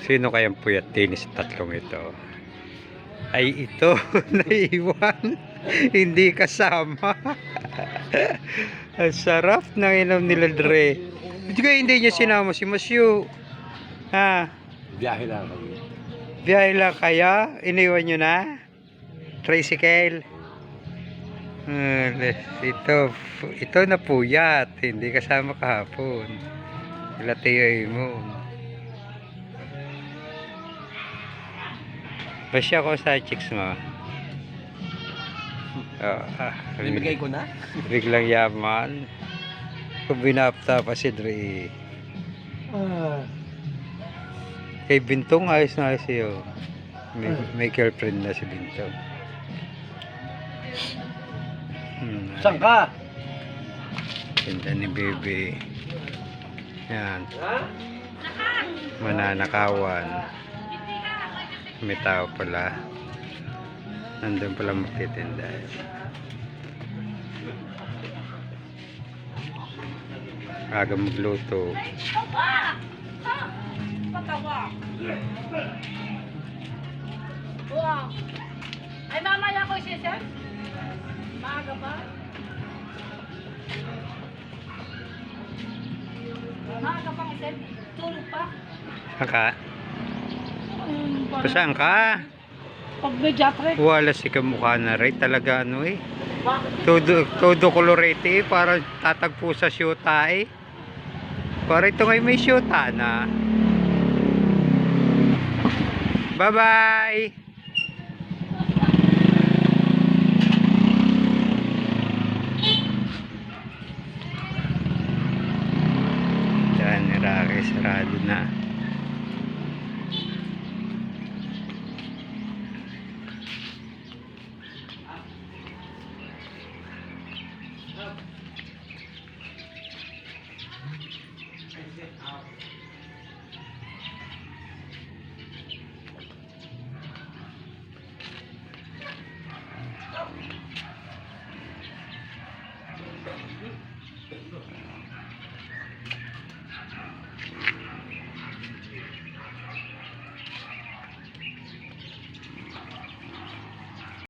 Sino kayang puyat din sa tatlong ito? Ay ito, naiwan. Hindi kasama. Ang sarap ng inom nila Dre. Hindi niya sinama si Masyu. Ha? Biyahe lang kami. Biyahe lang kaya? Iniwan nyo na? Tricycle? Ito na puyat. Hindi kasama kahapon. Ilatiyay mo. Basya ko sa chicks mo. Binibigay ko na? Biglang yaman. Kung binapta pa si Dre. Kay Bintong ayos na ayos iyo. May girlfriend na si Bintong. Saan ka? Ganda ni Bebe. Yan. Mananakawan. May tao pala. Nandun pala magtitinda. Aga magluto. Wow. Ay mamaya ko siya, sir? Maaga pa? Maaga pa nga, sir? Tulog pa? Saan ka? Saan ka? Pag-mediatre? Wala si kamukha na rin. Talaga ano eh. Bakit? Todo kolorete eh. Parang tatagpo sa syuta eh. Para ito ngayon may syuta na. Bye-bye! Yan, Iraqi, sarado na.